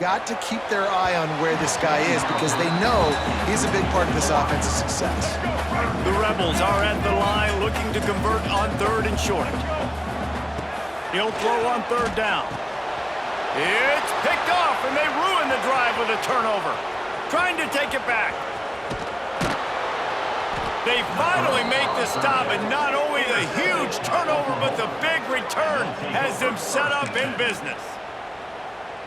got to keep their eye on where this guy is because they know he's a big part of this offense's success. The Rebels are at the line looking to convert on 3rd and short. He'll throw on 3rd down. It's picked off, and they ruin the drive with a turnover. Trying to take it back. They finally make the stop, and not only the huge turnover, but the big return has them set up in business.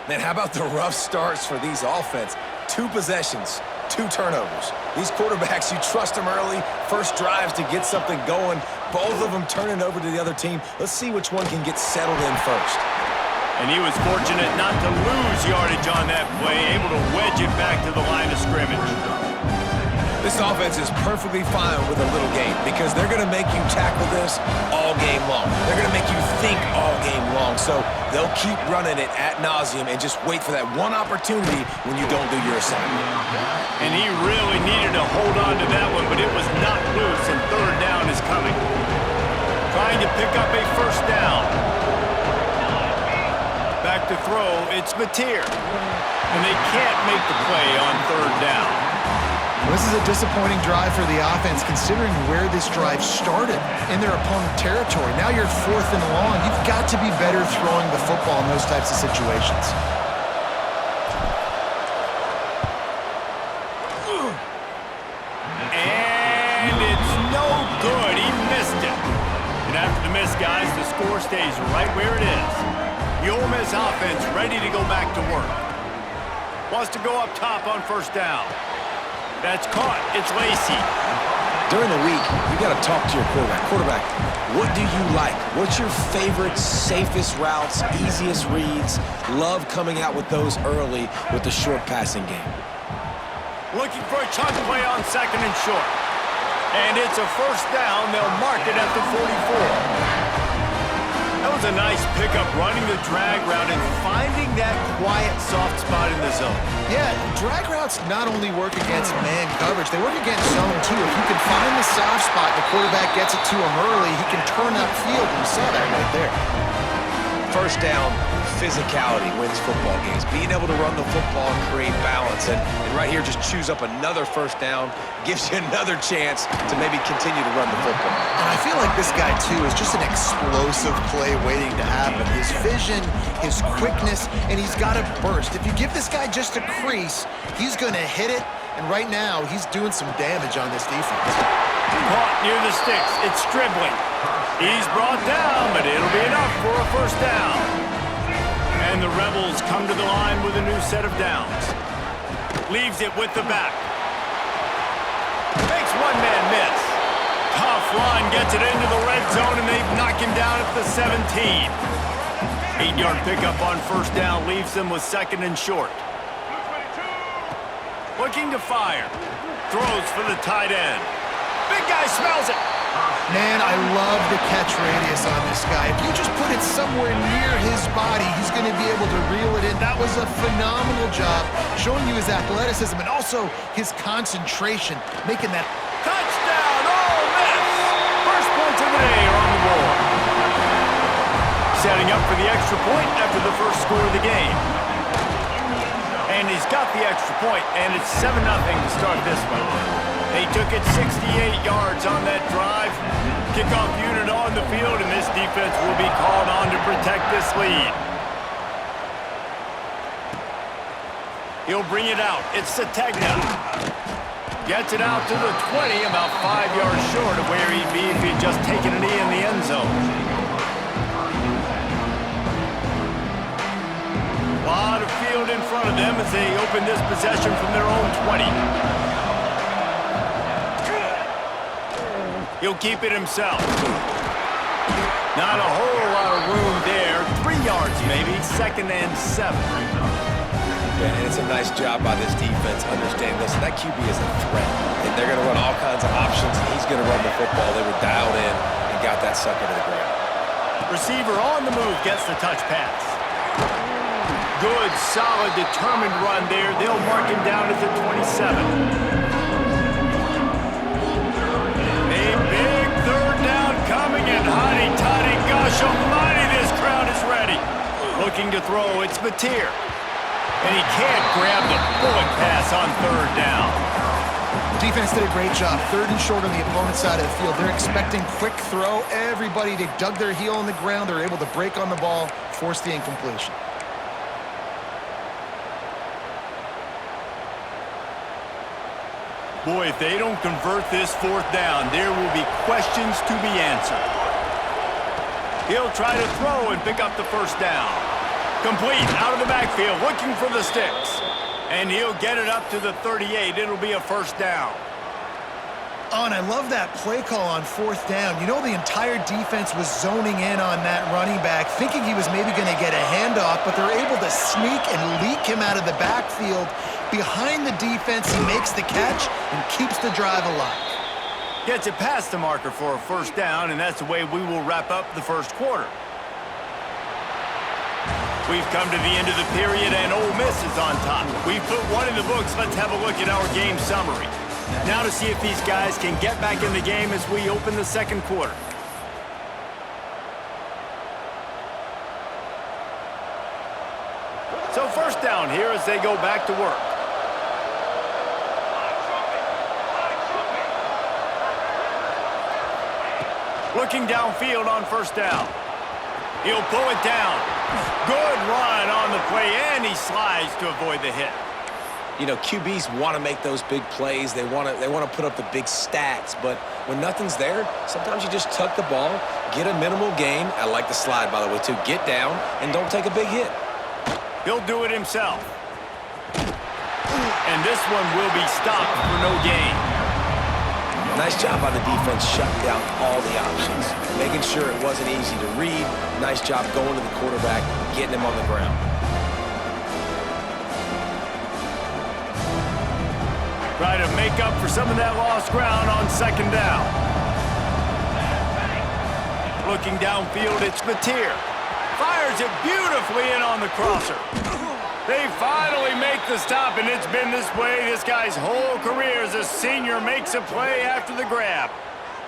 Man, how about the rough starts for these offense? 2 possessions, 2 turnovers. These quarterbacks, you trust them early, first drives to get something going, both of them turning over to the other team. Let's see which one can get settled in first. And he was fortunate not to lose yardage on that play, able to wedge it back to the line of scrimmage. This offense is perfectly fine with a little game because they're going to make you tackle this all game long. They're going to make you think all game long. So they'll keep running it ad nauseum and just wait for that one opportunity when you don't do your assignment. And he really needed to hold on to that one, but it was not loose, and 3rd down is coming. Trying to pick up a 1st down. Back to throw, it's Mateer. And they can't make the play on 3rd down. This is a disappointing drive for the offense considering where this drive started in their opponent territory. Now you're 4th and long. You've got to be better throwing the football in those types of situations. And it's no good. He missed it. And after the miss, guys, the score stays right where it is. The Ole Miss offense ready to go back to work. Wants to go up top on 1st down. That's caught. It's Lacey. During the week, you got to talk to your quarterback. Quarterback, what do you like? What's your favorite, safest routes, easiest reads? Love coming out with those early with the short passing game. Looking for a chunk play on 2nd and short. And it's a 1st down. They'll mark it at the 44. That was a nice pickup, running the drag route and finding that quiet, soft spot in the zone. Yeah, drag routes not only work against man coverage, they work against zone too. If you can find the soft spot, the quarterback gets it to him early, he can turn upfield, and you saw that right there. 1st down, physicality wins football games. Being able to run the football and create balance. And right here, just choose up another 1st down, gives you another chance to maybe continue to run the football. And I feel like this guy, too, is just an explosive play waiting to happen. His vision, his quickness, and he's got a burst. If you give this guy just a crease, he's going to hit it. And right now, he's doing some damage on this defense. Caught near the sticks. It's Stribling. He's brought down, but it'll be enough for a 1st down. And the Rebels come to the line with a new set of downs. Leaves it with the back. Makes one man miss. Tough run, gets it into the red zone, and they knock him down at the 17. 8-yard pickup on 1st down leaves them with 2nd and short. Looking to fire. Throws for the tight end. Big guy smells it. Man, I love the catch radius on this guy. If you just put it somewhere near his body, he's going to be able to reel it in. That was a phenomenal job, showing you his athleticism and also his concentration, making that. Touchdown, Ole Miss! First points of the day are on the board. Setting up for the extra point after the first score of the game. And he's got the extra point, and it's 7-0 to start this one. They took it 68 yards on that drive. Kickoff unit on the field, and this defense will be called on to protect this lead. He'll bring it out. It's Sategna. Gets it out to the 20, about 5 yards short of where he'd be if he'd just taken a knee in the end zone. A lot of field in front of them as they open this possession from their own 20. He'll keep it himself. Not a whole lot of room there. 3 yards maybe, 2nd and 7. Yeah, and it's a nice job by this defense understanding this. That QB is a threat. And they're going to run all kinds of options, and he's going to run the football. They were dialed in and got that sucker to the ground. Receiver on the move gets the touch pass. Good, solid, determined run there. They'll mark him down at the 27. Coming in hotty toddy, gosh almighty, this crowd is ready. Looking to throw, it's Mateer. And he can't grab the bullet pass on third down. Defense did a great job. Third and short on the opponent's side of the field. They're expecting quick throw. Everybody, they dug their heel on the ground. They're able to break on the ball, force the incompletion. Boy, if they don't convert this fourth down, there will be questions to be answered. He'll try to throw and pick up the first down. Complete, out of the backfield, looking for the sticks. And he'll get it up to the 38. It'll be a first down. Oh, and I love that play call on fourth down. You know, the entire defense was zoning in on that running back, thinking he was maybe going to get a handoff, but they're able to sneak and leak him out of the backfield. Behind the defense, he makes the catch and keeps the drive alive. Gets it past the marker for a first down, and that's the way we will wrap up the first quarter. We've come to the end of the period, and Ole Miss is on top. We've put one in the books. Let's have a look at our game summary. Now to see if these guys can get back in the game as we open the second quarter. So first down here as they go back to work. Looking downfield on first down. He'll pull it down. Good run on the play, and he slides to avoid the hit. You know, QBs want to make those big plays. They want to put up the big stats. But when nothing's there, sometimes you just tuck the ball, get a minimal gain. I like the slide, by the way, too. Get down and don't take a big hit. He'll do it himself. And this one will be stopped for no gain. Nice job by the defense shutting down all the options, making sure it wasn't easy to read. Nice job going to the quarterback, getting him on the ground. Try to make up for some of that lost ground on second down. Looking downfield, it's Mateer. Fires it beautifully in on the crosser. They finally make the stop, and it's been this way this guy's whole career as a senior makes a play after the grab.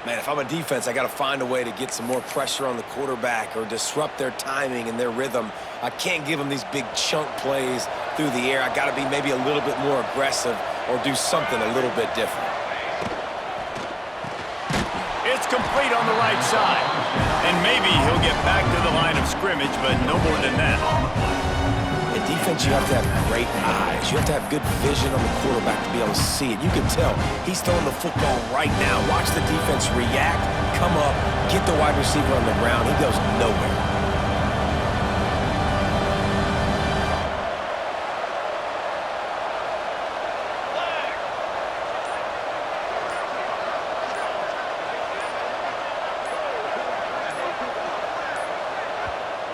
Man, if I'm a defense, I got to find a way to get some more pressure on the quarterback or disrupt their timing and their rhythm. I can't give them these big chunk plays through the air. I got to be maybe a little bit more aggressive or do something a little bit different. It's complete on the right side. And maybe he'll get back to the line of scrimmage, but no more than that. In defense, you have to have great eyes. You have to have good vision on the quarterback to be able to see it. You can tell he's throwing the football right now. Watch the defense react, come up, get the wide receiver on the ground. He goes nowhere.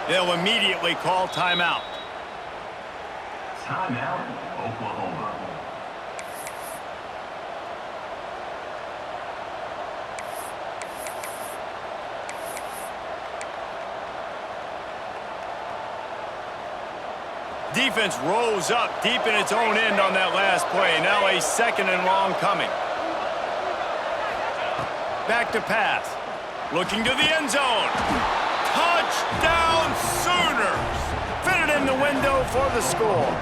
They'll immediately call timeout. Timeout, Oklahoma. Defense rolls up deep in its own end on that last play. Now a second and long coming. Back to pass. Looking to the end zone. Touchdown Sooners! Fitted in the window for the score.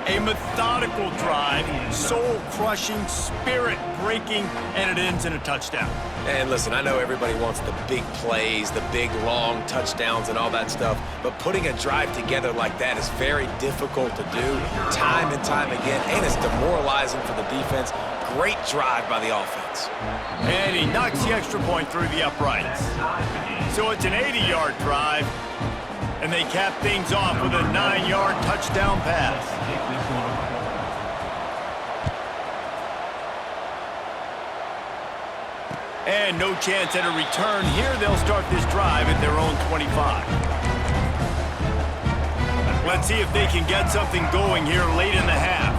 A methodical drive, soul-crushing, spirit-breaking, and it ends in a touchdown. And listen, I know everybody wants the big plays, the big, long touchdowns and all that stuff, but putting a drive together like that is very difficult to do time and time again, and it's demoralizing for the defense. Great drive by the offense. And he knocks the extra point through the uprights. So it's an 80-yard drive, and they cap things off with a 9-yard touchdown pass. And no chance at a return here. They'll start this drive at their own 25. Let's see if they can get something going here late in the half.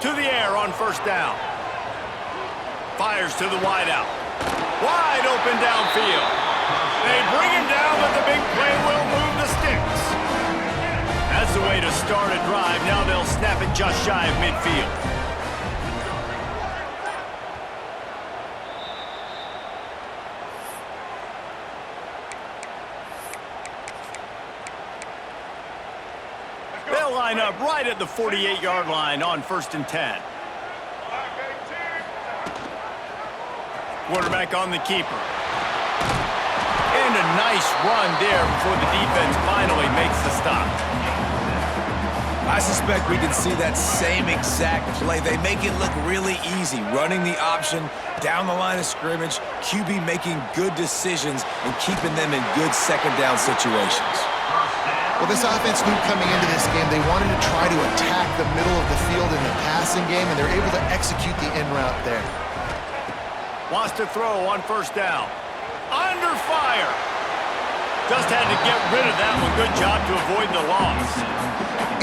To the air on first down. Fires to the wideout. Wide open downfield. They bring him down, but the big play will move the sticks. That's the way to start a drive. Now they'll snap it just shy of midfield. They'll line up right at the 48-yard line on 1st and 10. Quarterback on the keeper. And a nice run there before the defense finally makes the stop. I suspect we can see that same exact play. They make it look really easy, running the option down the line of scrimmage, QB making good decisions and keeping them in good second down situations. Well, this offense knew coming into this game they wanted to try to attack the middle of the field in the passing game, and they're able to execute the in route there. Wants to throw on 1st down. Under fire. Just had to get rid of that one. Good job to avoid the loss.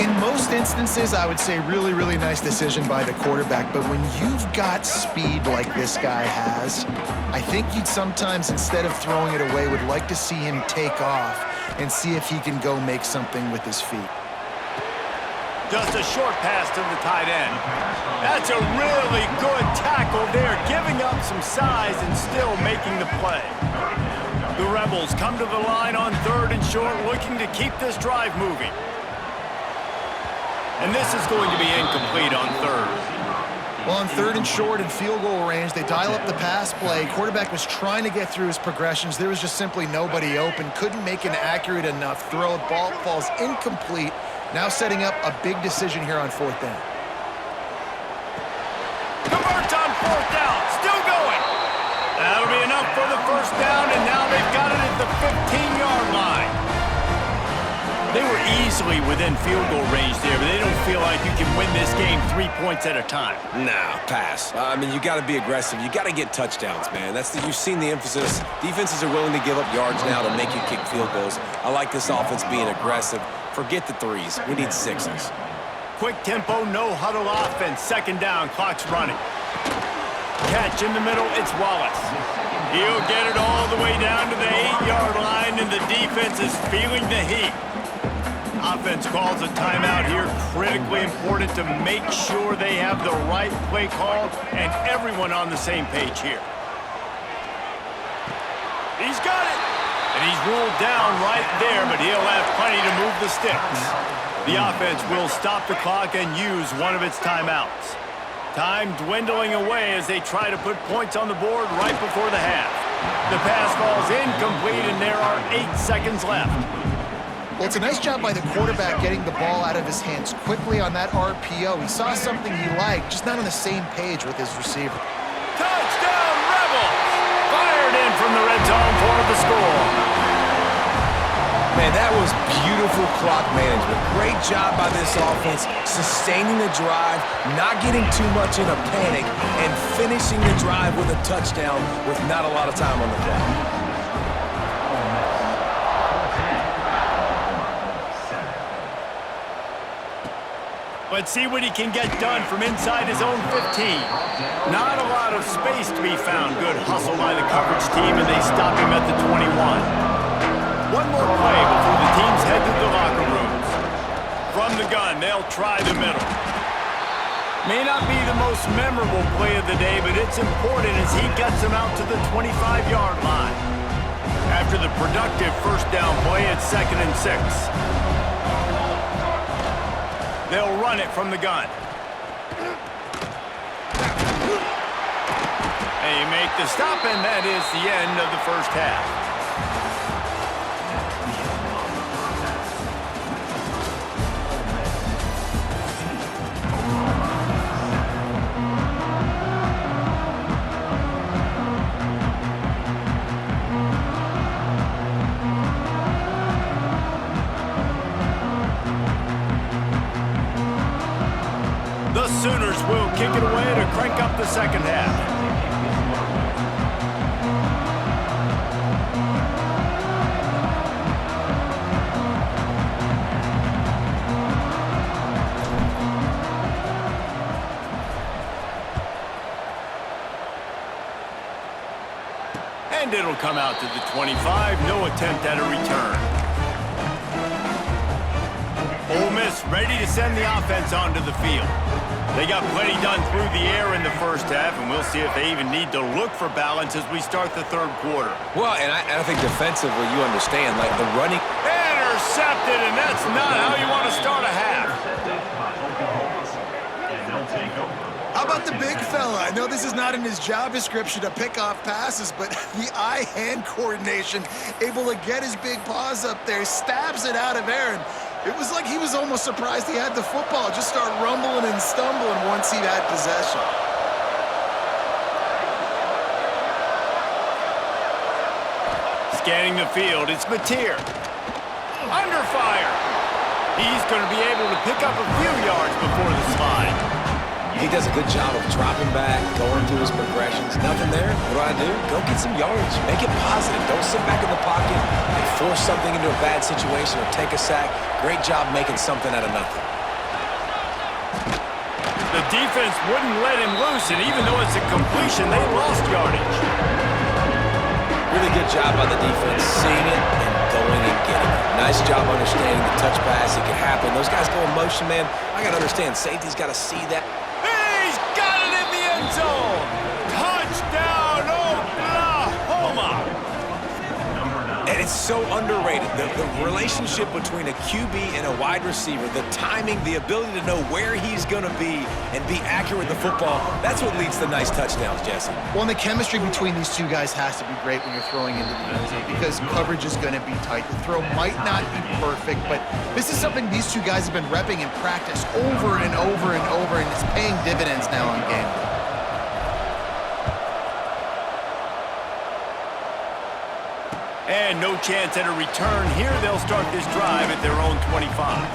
In most instances, I would say really, really nice decision by the quarterback. But when you've got speed like this guy has, I think you'd sometimes, instead of throwing it away, would like to see him take off and see if he can go make something with his feet. Just a short pass to the tight end. That's a really good tackle there, giving up some size and still making the play. The Rebels come to the line on 3rd and short, looking to keep this drive moving. And this is going to be incomplete on 3rd. Well, on 3rd and short and field goal range, they dial up the pass play. Quarterback was trying to get through his progressions. There was just simply nobody open. Couldn't make an accurate enough throw. Ball falls incomplete. Now setting up a big decision here on 4th down. Converts on 4th down. Still going. That'll be enough for the 1st down, and now they've got it at the 15-yard line. They were easily within field goal range there, but they don't feel like you can win this game 3 points at a time. Nah, pass. I mean, you got to be aggressive. You got to get touchdowns, man. You've seen the emphasis. Defenses are willing to give up yards now to make you kick field goals. I like this offense being aggressive. Forget the 3s. We need 6s. Quick tempo, no huddle offense. 2nd down, clock's running. Catch in the middle, it's Wallace. He'll get it all the way down to the 8-yard line, and the defense is feeling the heat. Offense calls a timeout here. Critically important to make sure they have the right play call and everyone on the same page here. He's got it. And he's ruled down right there, but he'll have plenty to move the sticks. The offense will stop the clock and use one of its timeouts. Time dwindling away as they try to put points on the board right before the half. The pass falls incomplete, and there are 8 seconds left. Well, it's a nice job by the quarterback getting the ball out of his hands quickly on that RPO. He saw something he liked, just not on the same page with his receiver. Touchdown, Rebels! Fired in from the red zone for the score. Man, that was beautiful clock management. Great job by this offense, sustaining the drive, not getting too much in a panic, and finishing the drive with a touchdown with not a lot of time on the clock. Let's see what he can get done from inside his own 15. Not a lot of space to be found. Good hustle by the coverage team, and they stop him at the 21. One more play before the teams head to the locker rooms. From the gun, they'll try the middle. May not be the most memorable play of the day, but it's important as he gets them out to the 25-yard line. After the productive 1st down play, it's 2nd and 6. They'll run it from the gun. They make the stop, and that is the end of the 1st half. The Sooners will kick it away to crank up the 2nd half. And it'll come out to the 25. No attempt at a return. Ole Miss ready to send the offense onto the field. They got plenty done through the air in the 1st half, and we'll see if they even need to look for balance as we start the 3rd quarter. Well, and I think defensively, you understand, like the running. intercepted, and that's not how you want to start a half. And they'll take over. How about the big fella? I know this is not in his job description to pick off passes, but the eye-hand coordination, able to get his big paws up there, stabs it out of Aaron. It was like he was almost surprised he had the football. Just start rumbling and stumbling once he had possession. Scanning the field, it's Mateer. Under fire. He's going to be able to pick up a few yards before the slide. He does a good job of dropping back, going through his progressions. Nothing there. What do? Go get some yards. Make it positive. Don't sit back in the pocket and force something into a bad situation or take a sack. Great job making something out of nothing. The defense wouldn't let him loose, and even though it's a completion, they lost yardage. Really good job by the defense, seeing it and going and getting it. Nice job understanding the touch pass. It can happen. Those guys go in motion, man. I got to understand. Safety's got to see that. He's got it in the end zone. Touchdown, Oklahoma. And it's so underrated. The relationship between a QB and a wide receiver, the timing, the ability to know where he's going to be and be accurate with the football, that's what leads to nice touchdowns, Jesse. Well, and the chemistry between these two guys has to be great when you're throwing into the end zone because coverage is going to be tight. The throw might not be perfect, but this is something these two guys have been repping in practice over and over and over, and it's paying dividends now on game day. And no chance at a return here. They'll start this drive at their own 25.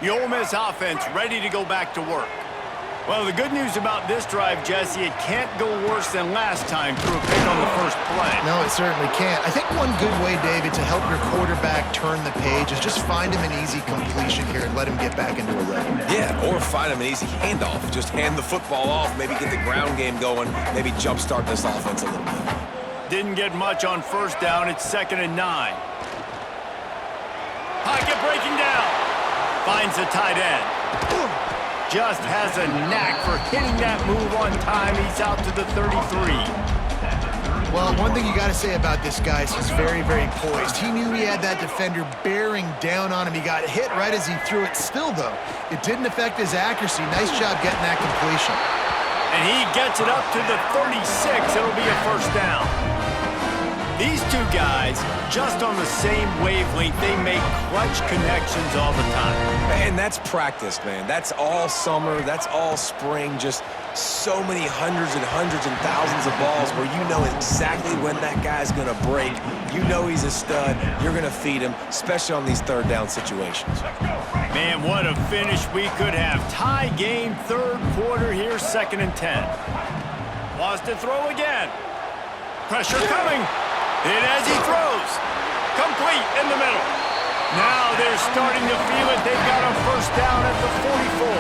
The Ole Miss offense ready to go back to work. Well, the good news about this drive, Jesse, it can't go worse than last time through a pick on the first play. No, it certainly can't. I think one good way, David, to help your quarterback turn the page is just find him an easy completion here and let him get back into a rhythm. Yeah, or find him an easy handoff. Just hand the football off, maybe get the ground game going, maybe jumpstart this offense a little bit. Didn't get much on first down. It's 2nd and 9. Pocket breaking down. Finds the tight end. Just has a knack for hitting that move on time. He's out to the 33. Well, one thing you got to say about this guy is he's very, very poised. He knew he had that defender bearing down on him. He got hit right as he threw it. Still, though, it didn't affect his accuracy. Nice job getting that completion. And he gets it up to the 36. It'll be a first down. These two guys, just on the same wavelength, they make clutch connections all the time. And that's practice, man. That's all summer. That's all spring. Just so many hundreds and thousands of balls where you know exactly when that guy's going to break. You know he's a stud. You're going to feed him, especially on these third down situations. Man, what a finish we could have. Tie game, third quarter here, 2nd and 10. Wants to throw again. Pressure coming. Hit as he throws. Complete in the middle. Now they're starting to feel it. They've got a first down at the 44.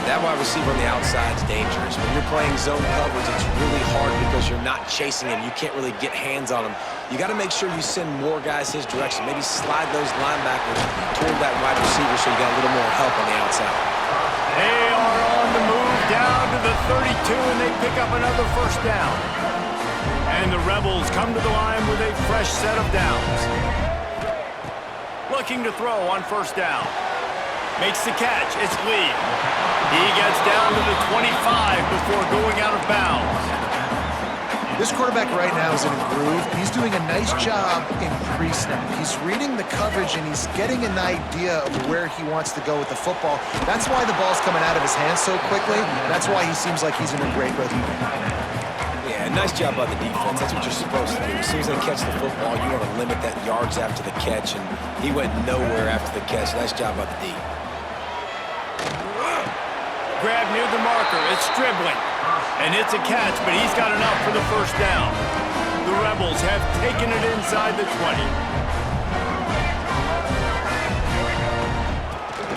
That wide receiver on the outside is dangerous. When you're playing zone coverage, it's really hard because you're not chasing him. You can't really get hands on him. You got to make sure you send more guys his direction. Maybe slide those linebackers toward that wide receiver so you got a little more help on the outside. They are on the move down to the 32, and they pick up another first down. And the Rebels come to the line with a fresh set of downs. Looking to throw on first down. Makes the catch. It's Lee. He gets down to the 25 before going out of bounds. This quarterback right now is in a groove, and he's doing a nice job in pre-snap. He's reading the coverage, and he's getting an idea of where he wants to go with the football. That's why the ball's coming out of his hands so quickly. That's why he seems like he's in a great rhythm. Yeah, nice job by the defense. That's what you're supposed to do. As soon as they catch the football, you want to limit that yards after the catch, and he went nowhere after the catch. Nice job by the D. Grab near the marker. It's Stribling. And it's a catch, but he's got enough for the first down. The Rebels have taken it inside the 20.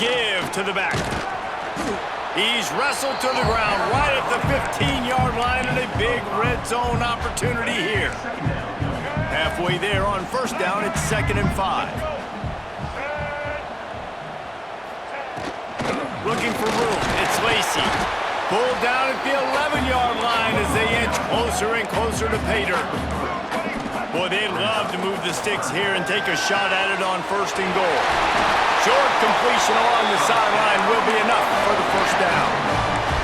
Give to the back. He's wrestled to the ground right at the 15-yard line, and a big red zone opportunity here. Halfway there on first down, it's 2nd and 5. Looking for room. It's Lacy. Pulled down at the 11-yard line as they inch closer and closer to pay dirt. Boy, they'd love to move the sticks here and take a shot at it on 1st and goal. Short completion along the sideline will be enough for the 1st down.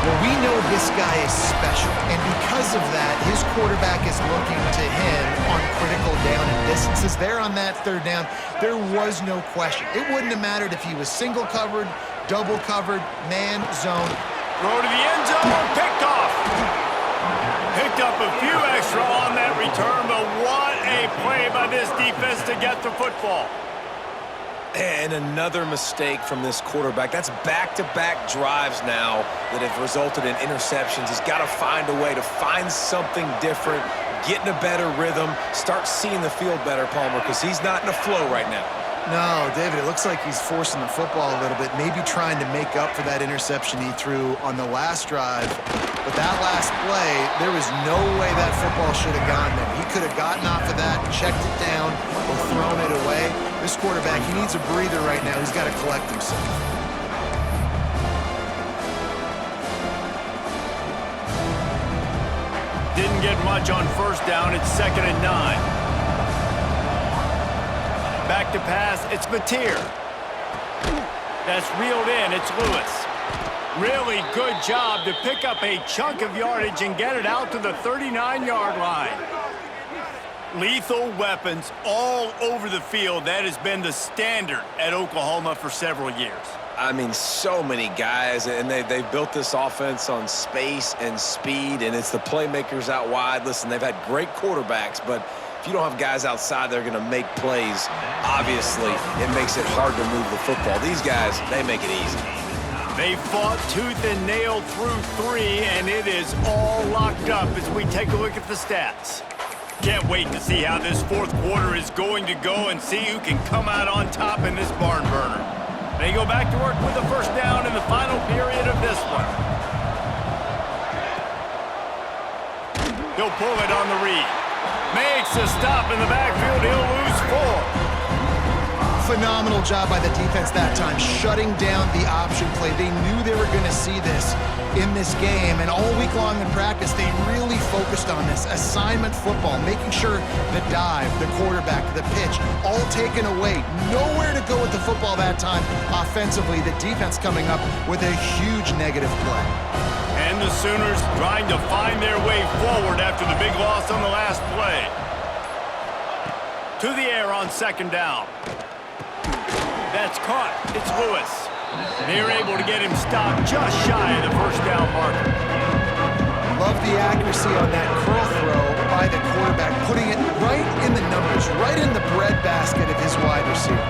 Well, we know this guy is special, and because of that, his quarterback is looking to him on critical down and distances. There on that 3rd down, there was no question. It wouldn't have mattered if he was single covered, double covered, man, zone. Throw to the end zone, picked off. Picked up a few extra on that return, but what a play by this defense to get the football. And another mistake from this quarterback. That's back-to-back drives now that have resulted in interceptions. He's got to find a way to find something different, get in a better rhythm, start seeing the field better, Palmer, because he's not in a flow right now. No, David, it looks like he's forcing the football a little bit, maybe trying to make up for that interception he threw on the last drive. But that last play, there was no way that football should have gone there. He could have gotten off of that, checked it down, or thrown it away. This quarterback, he needs a breather right now. He's got to collect himself. Didn't get much on 1st down. It's 2nd and 9. Back to pass, it's Mateer. That's reeled in, it's Lewis. Really good job to pick up a chunk of yardage and get it out to the 39-yard line. Lethal weapons all over the field. That has been the standard at Oklahoma for several years. I mean, so many guys, and they've built this offense on space and speed, and it's the playmakers out wide. Listen, they've had great quarterbacks, but if you don't have guys outside that are going to make plays, obviously it makes it hard to move the football. These guys, they make it easy. They fought tooth and nail through 3, and it is all locked up as we take a look at the stats. Can't wait to see how this 4th quarter is going to go and see who can come out on top in this barn burner. They go back to work with the 1st down in the final period of this one. He'll pull it on the read. Makes a stop in the backfield. He'll lose 4. Phenomenal job by the defense that time, shutting down the option play. They knew they were going to see this in this game, and all week long in practice, they really focused on this assignment football, making sure the dive, the quarterback, the pitch, all taken away. Nowhere to go with the football that time offensively. The defense coming up with a huge negative play. And the Sooners trying to find their way forward after the big loss on the last play. To the air on 2nd down. That's caught. It's Lewis. They're able to get him stopped just shy of the 1st down marker. Love the accuracy on that curl throw by the quarterback, putting it right in the numbers, right in the breadbasket of his wide receiver.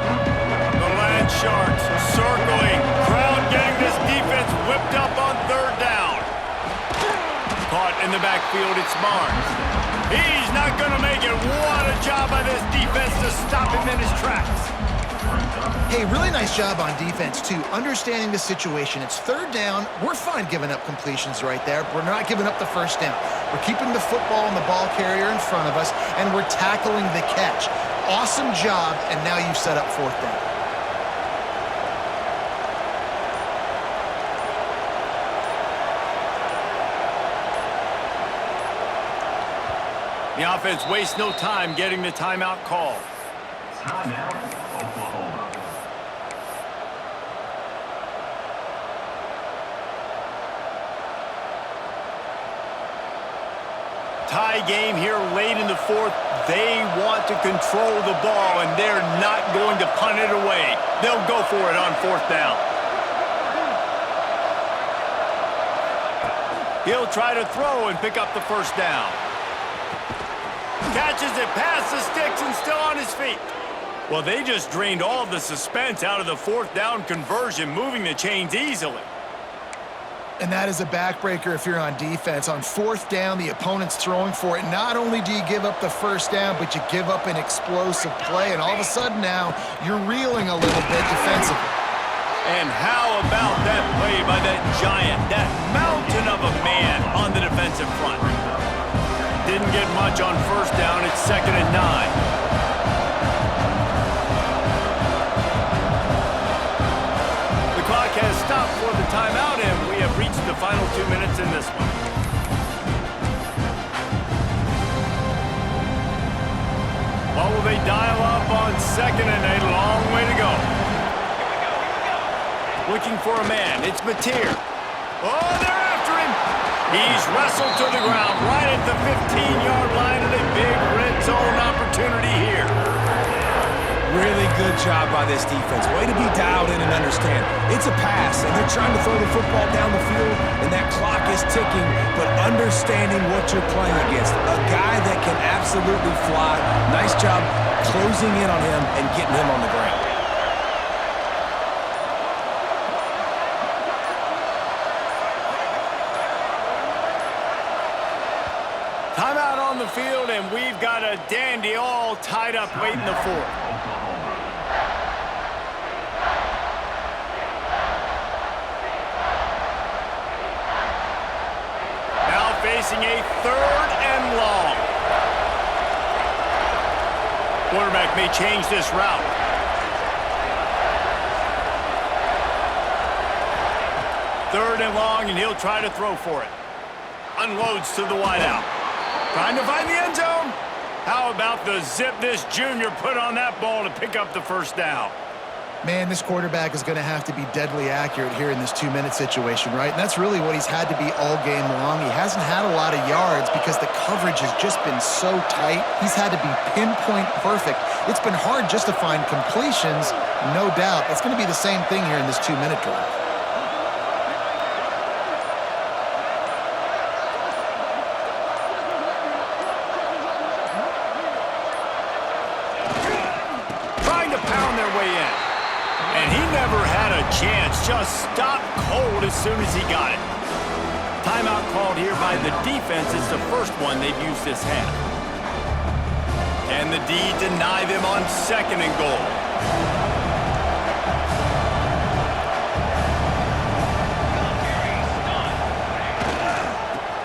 The Land Sharks circling. Crowd getting this defense whipped up on 3rd down. Caught in the backfield, it's Barnes. He's not going to make it. What a job by this defense to stop him in his tracks. Hey, really nice job on defense, too. Understanding the situation. It's 3rd down. We're fine giving up completions right there. We're not giving up the 1st down. We're keeping the football and the ball carrier in front of us, and we're tackling the catch. Awesome job, and now you've set up 4th down. The offense wastes no time getting the timeout called. Timeout, Oklahoma. Tie game here late in the 4th. They want to control the ball, and they're not going to punt it away. They'll go for it on 4th down. He'll try to throw and pick up the 1st down. Catches it past the sticks and still on his feet. Well, they just drained all of the suspense out of the 4th down conversion, moving the chains easily. And that is a backbreaker if you're on defense. On 4th down, the opponent's throwing for it. Not only do you give up the 1st down, but you give up an explosive play. And all of a sudden now, you're reeling a little bit defensively. And how about that play by that giant, that mountain of a man on the defensive front? Didn't get much on 1st down. It's 2nd and 9. The clock has stopped for the timeout, and we have reached the final 2 minutes in this one. What will they dial up on second and a long way to go? Looking for a man. It's Mateer. Oh, they're after him. He's wrestled to the ground right at the 15-yard line, and a big red zone opportunity here. Really good job by this defense. Way to be dialed in and understand. It's a pass, and they're trying to throw the football down the field, and that clock is ticking, but understanding what you're playing against. A guy that can absolutely fly. Nice job closing in on him and getting him on the ground. Timeout on the field, and we've got a dandy all tied up late in the fourth. Now facing a 3rd and long. Quarterback may change this route. Third and long, and he'll try to throw for it. Unloads to the wideout. Trying to find the end zone. How about the zip this junior put on that ball to pick up the first down? Man, this quarterback is going to have to be deadly accurate here in this 2-minute situation, right? And that's really what he's had to be all game long. He hasn't had a lot of yards because the coverage has just been so tight. He's had to be pinpoint perfect. It's been hard just to find completions, no doubt. It's going to be the same thing here in this 2-minute drive. Just stopped cold as soon as he got it. Timeout called here by the defense. It's the first one they've used this half. Can the D deny them on 2nd and goal?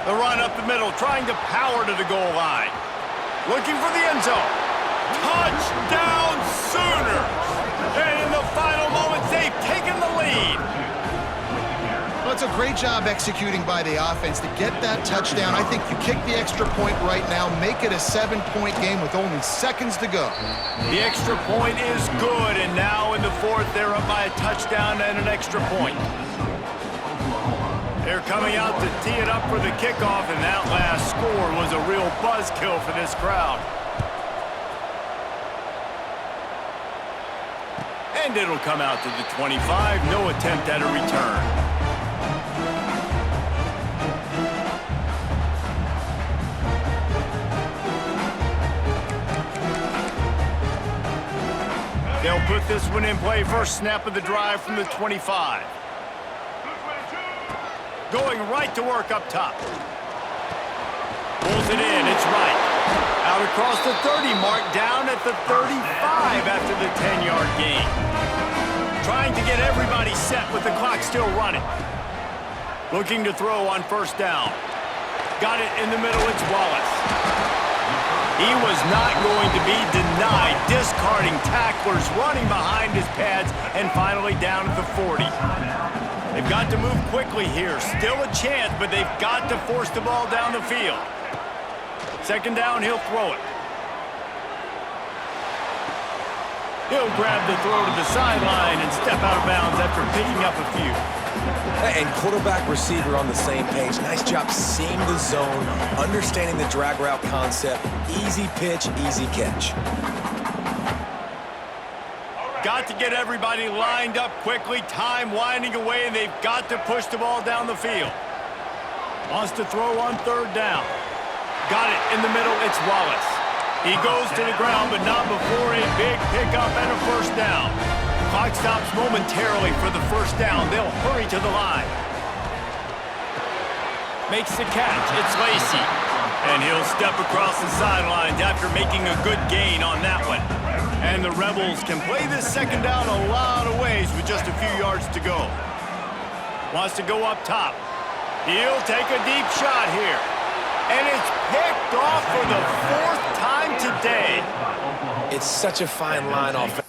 The run up the middle, trying to power to the goal line. Looking for the end zone. Touchdown Sooners! And in the final moments, they've taken the lead. Well, it's a great job executing by the offense to get that touchdown. I think you kick the extra point right now, make it a 7-point game with only seconds to go. The extra point is good, and now in the fourth, they're up by a touchdown and an extra point. They're coming out to tee it up for the kickoff, and that last score was a real buzzkill for this crowd. And it'll come out to the 25. No attempt at a return. They'll put this one in play. First snap of the drive from the 25. Going right to work up top. Pulls it in. It's right. Out across the 30 mark, down at the 35 after the 10-yard gain. Trying to get everybody set with the clock still running. Looking to throw on first down. Got it in the middle, it's Wallace. He was not going to be denied, discarding tacklers, running behind his pads, and finally down at the 40. They've got to move quickly here. Still a chance, but they've got to force the ball down the field. Second down, he'll throw it. He'll grab the throw to the sideline and step out of bounds after picking up a few. And quarterback receiver on the same page. Nice job seeing the zone, understanding the drag route concept. Easy pitch, easy catch. Got to get everybody lined up quickly. Time winding away, and they've got to push the ball down the field. Wants to throw on third down. Got it in the middle, it's Wallace. He goes to the ground, but not before a big pickup and a first down. Clock stops momentarily for the first down. They'll hurry to the line. Makes the catch, it's Lacy. And he'll step across the sidelines after making a good gain on that one. And the Rebels can play this second down a lot of ways with just a few yards to go. Wants to go up top. He'll take a deep shot here. And it's picked off for the 4th time today. It's such a fine line offensively.